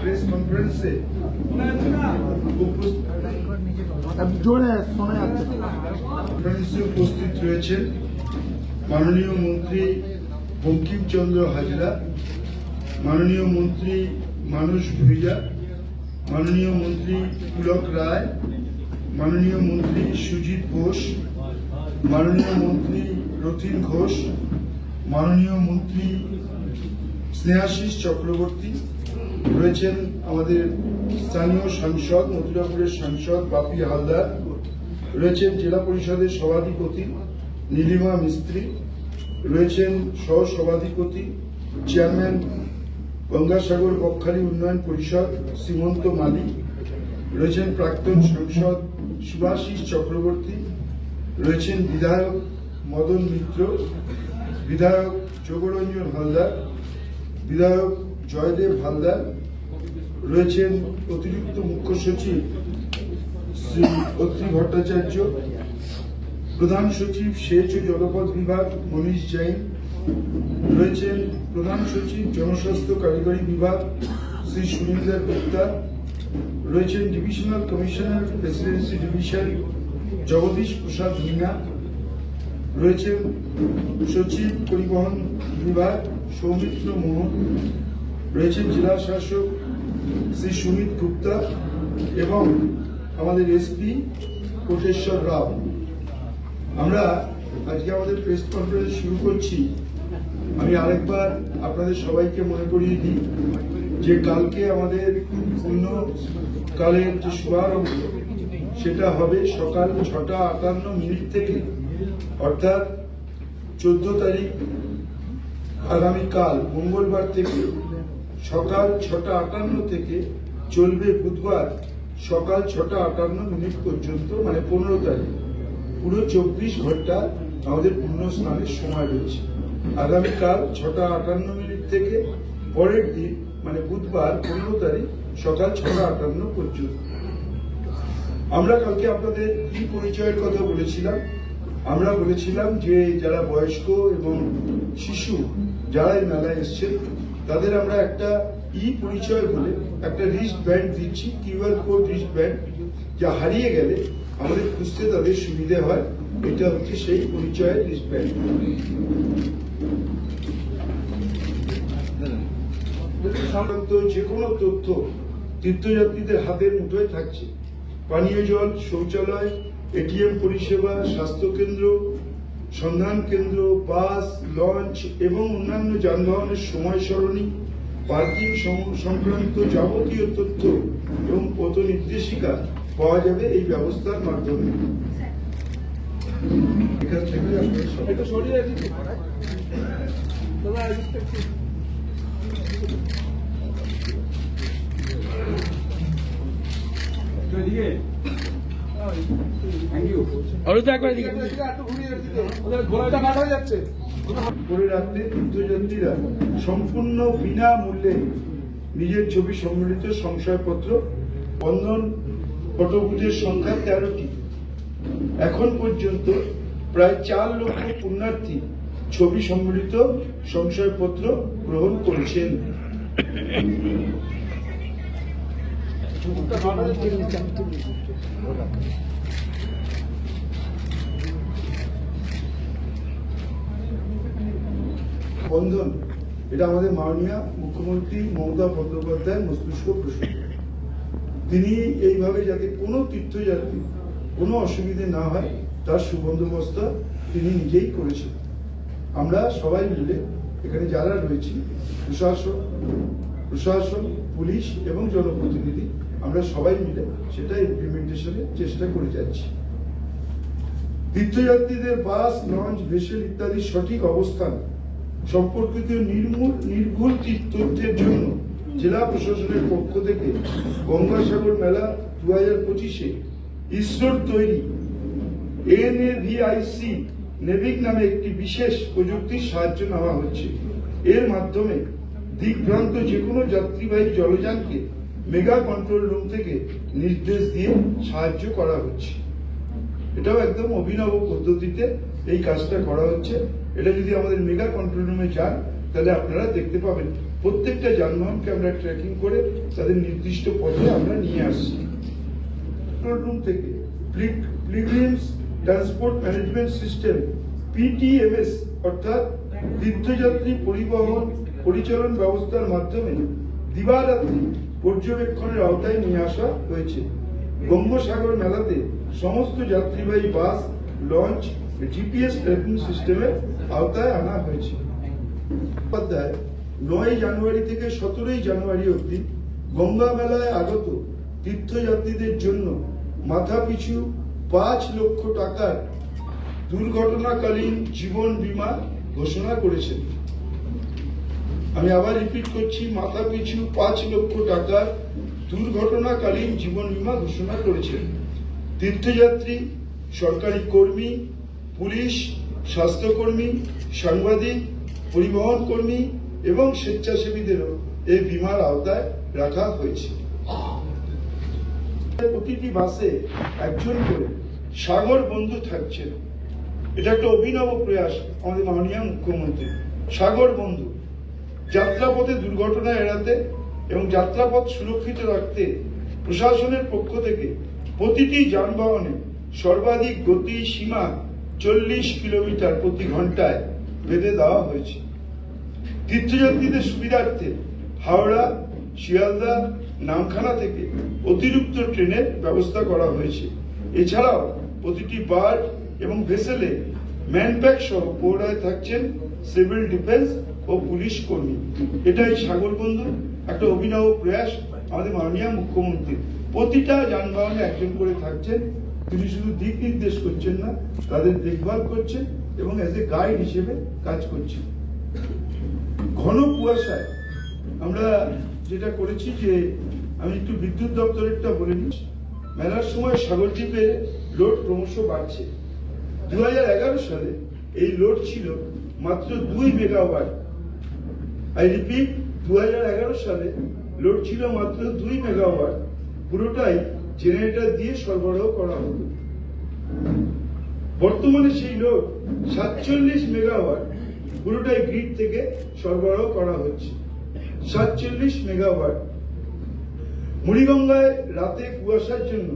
Press কনফারেন্সে উপস্থিত রয়েছেন মাননীয় মন্ত্রী বঙ্কিমচন্দ্র হাজরা, মাননীয় মন্ত্রী মানস ভুইয়া, মাননীয় মন্ত্রী পুলক রায়, মাননীয় মন্ত্রী সুজিত ঘোষ, মাননীয় মন্ত্রী রতিন ঘোষ, মাননীয় মন্ত্রী স্নেহাশিস চক্রবর্তী, রয়েছেন আমাদের স্থানীয় সাংসদ মথুরাপুরের সাংসদ বাপি হালদার, রয়েছেন জেলা পরিষদের সভাধিপতি নীলিমা মিস্ত্রি, রয়েছেন সহ সভাধিপতি চেয়ারম্যান গঙ্গাসাগর বকখালি উন্নয়ন পরিষদ শ্রীমন্ত মালিক, রয়েছেন প্রাক্তন সাংসদ সুভাষিস চক্রবর্তী, রয়েছেন বিধায়ক মদন মিত্র, বিধায়ক যোগরঞ্জন হালদার, বিধায়ক জয়দেব হালদার, রয়েছেন অতিরিক্ত মুখ্য সচিব শ্রী অত্রি ভট্টাচার্য, প্রধান সচিব সেচ ও জলপথ বিভাগ মনীষ জৈন, রয়েছেন প্রধান সচিব জনস্বাস্থ্য কারিগরি বিভাগ শ্রী সুনীলদার গুপ্তা, রয়েছেন divisional commissioner presidency division Jagdish Prasad Meena, রয়েছেন সচিব পরিবহন বিভাগ সৌমিত্র মোহন, রয়েছেন জেলা শাসক শ্রী সুমিত গুপ্তা এবং আমাদের এসপি কোটেশ্বর রাও। আমরা আজকে আমাদের প্রেস কনফারেন্স শুরু করছি। আমি আরেকবার আপনাদের সবাইকে মনে করিয়ে দিই যে কালকে আমাদের পূর্ণকালের যে শুভারম্ভ সেটা হবে সকাল 6:58 থেকে, অর্থাৎ 14 তারিখ আগামীকাল মঙ্গলবার থেকে সকাল 6:58 থেকে চলবে বুধবার সকাল 6:58 পর্যন্ত, মানে 15 তারিখ। পুরো 24 ঘন্টা আমাদের পূর্ণ স্নানের সময় রয়েছে। আগামীকাল 6:58 থেকে পরের দিন মানে বুধবার 15 তারিখ সকাল 6:58 পর্যন্ত। আমরা কালকে আপনাদের কি পরিচয়ের কথা বলেছিলাম? আমরা বলেছিলাম যে যারা বয়স্ক এবং শিশু যারা এই মেলায় এসছেন তাদের আমরা একটা পরিচয় বলে একটা রিস্ট ব্যান্ড দিচ্ছি, কিউআর কোড রিস্ট ব্যান্ড, যা হারিয়ে গেলে আমাদের খুঁজতে তাদের সুবিধে হয়। এটা হচ্ছে সেই পরিচয়ের রিস্ট ব্যান্ড। সংক্রান্ত যে কোনো তথ্য তীর্থযাত্রীদের হাতের মুঠোয় থাকছে। পানীয় জল, শৌচালয়, এটিএম পরিষেবা, স্বাস্থ্যকেন্দ্র, সন্ধান কেন্দ্র, বাস, লঞ্চ এবং অন্যান্য যানবাহনের সময় সরণি, পার্কিং সংক্রান্ত যাবতীয় তথ্য এবং পথ নির্দেশিকা পাওয়া যাবে এই ব্যবস্থার মাধ্যমে। এখান থেকে করে রাখতে তীর্থযাত্রীরা সম্পূর্ণ বিনামূল্যে নিজের ছবি সম্মিলিত সংশয়পত্র, বন্ধন পটভূজের সংখ্যা 13টি। এখন পর্যন্ত প্রায় 4 লক্ষ পুণ্যার্থী ছবি সম্মিলিত সংশয়পত্র গ্রহণ করেছেন। বন্ধন এটা আমাদের মাননীয় মুখ্যমন্ত্রী মমতা বন্দ্যোপাধ্যায়ের মস্তিষ্ক প্রসূত। তিনি এইভাবে যাতে কোনো তীর্থযাত্রী কোনো অসুবিধে না হয় তার সুবন্দোবস্ত তিনি নিজেই করেছেন। আমরা সবাই মিলে এখানে যারা রয়েছি, প্রশাসন, পুলিশ এবং জনপ্রতিনিধি, আমরা সবাই মিলে সেটা ইমপ্লিমেন্টেশনের চেষ্টা করে যাচ্ছি। তীর্থযাত্রীদের বাস, লঞ্চ, ভেসেল ইত্যাদির সঠিক অবস্থান সম্পর্কিত নির্ভুল তথ্যের জন্য জেলা প্রশাসনের পক্ষ থেকে গঙ্গাসাগর মেলা 2025-এ ইসরোর তৈরি NAVIC নেভিক নামে একটি বিশেষ প্রযুক্তির সাহায্য নেওয়া হচ্ছে। এর মাধ্যমে দিকভ্রান্ত যে কোনো যাত্রীবাহী জলযানকে মেগা কন্ট্রোল রুম থেকে নির্দেশ দিয়ে সাহায্য করা হচ্ছে। এটাও একদম অভিনব পদ্ধতিতে এই কাজটা করা হচ্ছে। এটা যদি আমাদের মেগা কন্ট্রোল রুমে যান তাহলে আপনারা দেখতে পাবেন প্রত্যেকটা যানবাহনকে আমরা ট্র্যাকিং করে তাদের নির্দিষ্ট পথে আমরা নিয়ে আসছি। কন্ট্রোল রুম থেকে pilgrims transport management system PTMS অর্থাৎ তীর্থযাত্রী পরিবহন পরিচালন ব্যবস্থার মাধ্যমে দিবারাত্রি পর্যবেক্ষণের আওতায় নিয়ে আসা হয়েছে। গঙ্গোসাগর মেলাতে সমস্ত যাত্রীবাহী বাস, লঞ্চ GPS ট্র্যাকিং সিস্টেমের আওতায় আনা হয়েছে। 9 জানুয়ারি থেকে 17 জানুয়ারি অবধি গঙ্গা মেলায় আগত তীর্থযাত্রীদের জন্য মাথাপিছু 5 লক্ষ টাকার দুর্ঘটনাকালীন জীবন বীমা ঘোষণা করেছেন। আমি আবার রিপিট করছি, মাথাপিছু 5 লক্ষ টাকার দুর্ঘটনাকালীন জীবন বীমা ঘোষণা করেছেন। তীর্থযাত্রী, সরকারি কর্মী, পুলিশ, স্বাস্থ্যকর্মী, সাংবাদিক, পরিবহন কর্মী এবং স্বেচ্ছাসেবীদেরও এই বীমার আওতায় রাখা হয়েছে। প্রতিটি বাসে একজন করে সাগর বন্ধু থাকছেন। এটা একটা অভিনব প্রয়াস আমাদের মাননীয় মুখ্যমন্ত্রী। সাগর বন্ধু যাত্রাপথে দুর্ঘটনা এড়াতে এবং যাত্রাপথ সুরক্ষিত রাখতে প্রশাসনের পক্ষ থেকে প্রতিটি যানবাহনে সর্বাধিক গতি সীমা 40 কিলোমিটার প্রতি ঘন্টায় বেঁধে দেওয়া হয়েছে। তীর্থযাত্রীদের সুবিধার্থে হাওড়া, শিয়ালদা, নামখানা থেকে অতিরিক্ত ট্রেনের ব্যবস্থা করা হয়েছে। এছাড়াও প্রতিটি বার্জ এবং ভেসেলে ম্যানপ্যাক সহ পৌড়ায় থাকছেন সিভিল ডিফেন্স ও পুলিশ কর্মী। এটাই সাগর বন্ধু একটা অভিনব প্রয়াস আমাদের মাননীয় মুখ্যমন্ত্রী। প্রতিটা যানবাহনে একজন করে থাকছেন। তিনি শুধু দিক নির্দেশ করছেন না, তাদের দেখভাল করছেন এবং এজ এ গাইড হিসেবে কাজ করছেন। ঘন কুয়াশায় আমরা যেটা করেছি যে আমি একটু বিদ্যুৎ দপ্তরেরটা বলে নিচ্ছি। মেলার সময় সাগরদ্বীপে লোড ক্রমশ বাড়ছে। 2011 সালে এই লোড ছিল মাত্র 2 মেগাওয়াট। আই রিপিট, 2011 সালে লোড ছিল মাত্র 2 মেগাওয়াট। পুরোটাই জেনারেটর দিয়ে সরবরাহ করা হতো। বর্তমানে সেই লোড 47 মেগাওয়াট পুরোটাই গ্রিড থেকে সরবরাহ করা হচ্ছে। 47 মেগাওয়াট। মুড়িগঙ্গায় রাতে কুয়াশার জন্য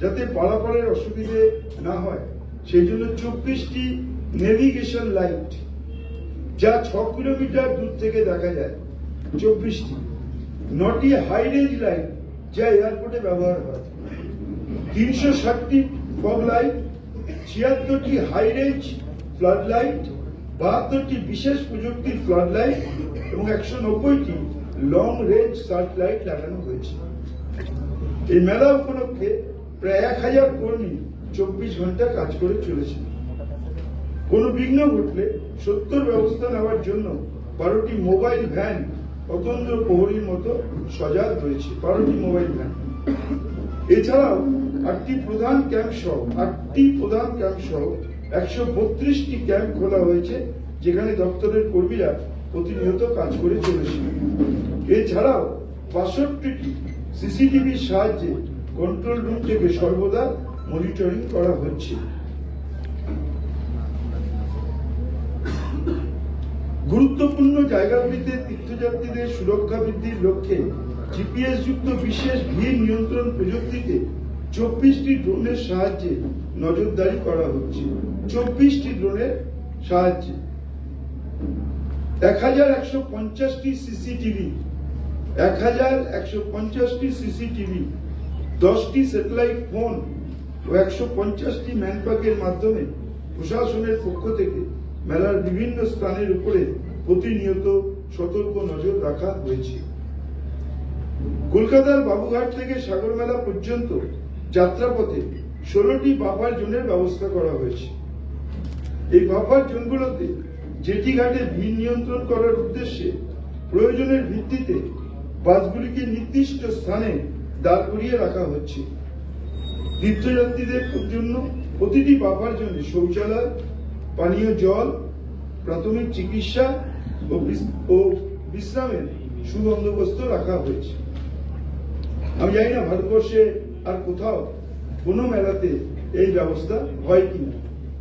যাতে পারাপারের অসুবিধে না হয় সেই জন্য 24টি নেভিগেশন লাইট, যা 6 কিলোমিটার দূর থেকে দেখা যায়, 24টি। 9টি হাই রেঞ্জ লাইট যা এয়ারপোর্টে ব্যবহার হয়, 360টি ফগ লাইট, 76টি হাই রেঞ্জ ফ্লাড লাইট, 72টি বিশেষ প্রযুক্তির ফ্লাড লাইট এবং 190টি লং রেঞ্জ সার্চ লাইট লাগানো হয়েছে। এই মেলা উপলক্ষে প্রায় 1000 কর্মী 24 ঘন্টা কাজ করে চলেছে। কোনো বিঘ্ন ঘটলে সত্তর ব্যবস্থা নেওয়ার জন্য 12টি মোবাইল ভ্যান অতন্দ্র প্রহরীর মতো সজাগ রয়েছে। 12টি মোবাইল ভ্যান। এছাড়াও 8টি প্রধান ক্যাম্প সহ 132টি ক্যাম্প খোলা হয়েছে, যেখানে দপ্তরের কর্মীরা প্রতিনিয়ত কাজ করে চলেছে। এছাড়াও 62টি সিসিটিভির সাহায্যে কন্ট্রোল রুম থেকে সর্বদা মনিটরিং করা হচ্ছে। গুরুত্বপূর্ণ জায়গাগুলিতে তীর্থযাত্রীদের সুরক্ষা বৃদ্ধির লক্ষ্যে জিপিএস যুক্ত বিশেষ ভিড় নিয়ন্ত্রণ প্রযুক্তিতে 24টি ড্রোনের সাহায্যে নজরদারি করা হচ্ছে। 24টি ড্রোনের সাহায্যে 1150টি সিসিটিভি, 10টি স্যাটেলাইট ফোন ও 150টি ম্যানপাকের মাধ্যমে প্রশাসনের পক্ষ থেকে মেলার বিভিন্ন স্থানের উপরে প্রতিনিয়ত সতর্ক নজর রাখা হয়েছে। কলকাতার বাবুঘাট থেকে সাগর মেলা পর্যন্ত যাত্রাপথে 16টি বাফার জোনের ব্যবস্থা করা হয়েছে। এই বাফার জোনগুলোতে জেটি ঘাটে ভিড় নিয়ন্ত্রণ করার উদ্দেশ্যে প্রয়োজনের ভিত্তিতে বাসগুলিকে নির্দিষ্ট স্থানে দাঁড় করিয়ে রাখা হচ্ছে। তীর্থযাত্রীদের জন্য প্রতিটি বাফার জোনে শৌচালয়, পানীয় জল, প্রাথমিক চিকিৎসা ও বিশ্রামের সুবন্দোবস্ত রাখা হয়েছে। আমি জানি না ভারতবর্ষে আর কোথাও কোনো মেলাতে এই ব্যবস্থা হয় কিনা।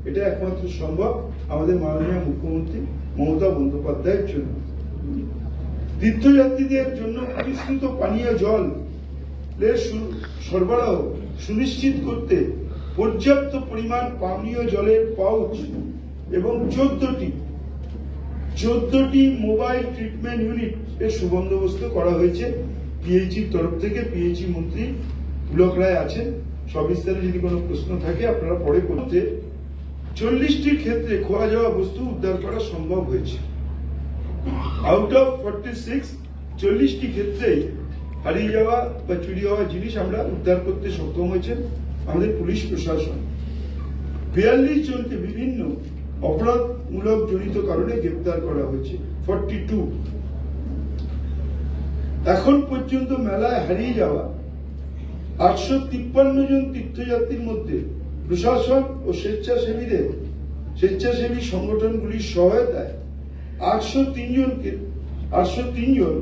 এটা একমাত্র সম্ভব আমাদের মাননীয় মুখ্যমন্ত্রী মমতা বন্দ্যোপাধ্যায়ের জন্য। তীর্থযাত্রীদের জন্য পরিশ্রুত পানীয় জল সরবরাহ সুনিশ্চিত করতে পর্যাপ্ত পরিমাণ পানীয় জলের পাউচ এবং 14টি মোবাইল ট্রিটমেন্ট ইউনিট এর সুবন্দোবস্ত করা হয়েছে পিএইচির তরফ থেকে। পিএইচি মন্ত্রী পুলক রায় আছেন, সবিস্তারে যদি কোনো প্রশ্ন থাকে আপনারা পরে করতে। 40টির ক্ষেত্রে খোয়া যাওয়া বস্তু উদ্ধার করা সম্ভব হয়েছে। আউট অফ 46, 40টি ক্ষেত্রে হারিয়ে যাওয়া বা চুরি হওয়া জিনিস আমরা উদ্ধার করতে সক্ষম হয়েছে আমাদের পুলিশ প্রশাসন। 42 জনকে বিভিন্ন অপরাধমূলক জড়িত কারণে গ্রেপ্তার করা হয়েছে। 42 এখন পর্যন্ত মেলায় হারিয়ে যাওয়া 853 জন তীর্থযাত্রীর মধ্যে প্রশাসন ও স্বেচ্ছাসেবী সংগঠনগুলির সহায়তায় 803 জন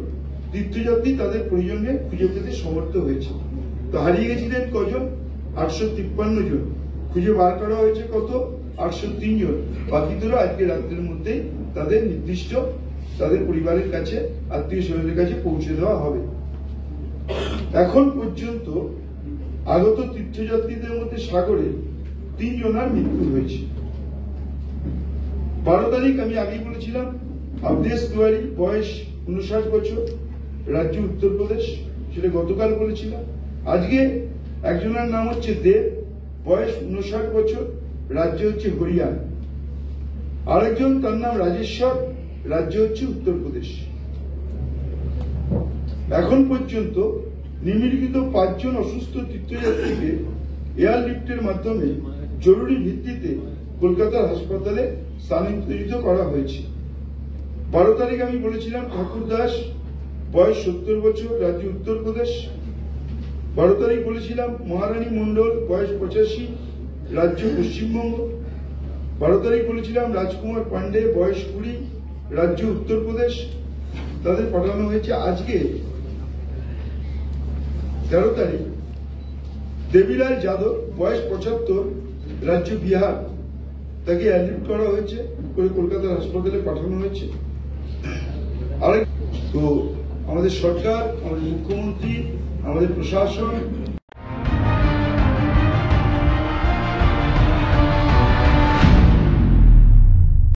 তীর্থযাত্রী তাদের পরিজনকে খুঁজে পেতে সমর্থ হয়েছে। তো হারিয়ে গেছিলেন কজন? 853 জন। খুঁজে বার করা হয়েছে কত? 803 জন। বাকিদেরও আজকে রাত্রের মধ্যেই তাদের নির্দিষ্ট তাদের পরিবারের কাছে, আত্মীয় স্বজনের কাছে পৌঁছে দেওয়া হবে। এখন পর্যন্ত আগত তীর্থযাত্রীদের মধ্যে সাগরে 3 জনের মৃত্যু হয়েছে। 12 তারিখ আমি আগেই বলেছিলাম আবদেশ দুয়ারি, বয়স 59 বছর, রাজ্য উত্তরপ্রদেশ, সেটা গতকাল বলেছিলাম। আজকে একজনের নাম হচ্ছে দেব, বয়স 59 বছর, রাজ্য হচ্ছে হরিয়ানা। আরেকজন তার নাম রাজেশ্বর, রাজ্য হচ্ছে উত্তরপ্রদেশ। এখন পর্যন্ত নিম্নলিখিত 5 জন অসুস্থ তীর্থযাত্রীকে এয়ারলিফটের মাধ্যমে জরুরি ভিত্তিতে কলকাতার হাসপাতালে স্থানান্তরিত করা হয়েছে। 12 তারিখ আমি বলেছিলাম ঠাকুর দাস, বয়স 70 বছর, রাজ্য উত্তরপ্রদেশ। 12 তারিখ বলেছিলাম মহারানী মন্ডল, বয়স 85, রাজ্য পশ্চিমবঙ্গ। 12 তারিখ বলেছিলাম রাজকুমার পান্ডে, বয়স 20, রাজ্য উত্তরপ্রদেশ। তাদের পাঠানো হয়েছে। আজকে 13 তারিখ দেবীলাল যাদব, বয়স 75, রাজ্য বিহার, তাকে অ্যাডমিট করা হয়েছে, করে কলকাতার হাসপাতালে পাঠানো হয়েছে। তো আমাদের সরকার, আমাদের মুখ্যমন্ত্রী, আমাদের প্রশাসন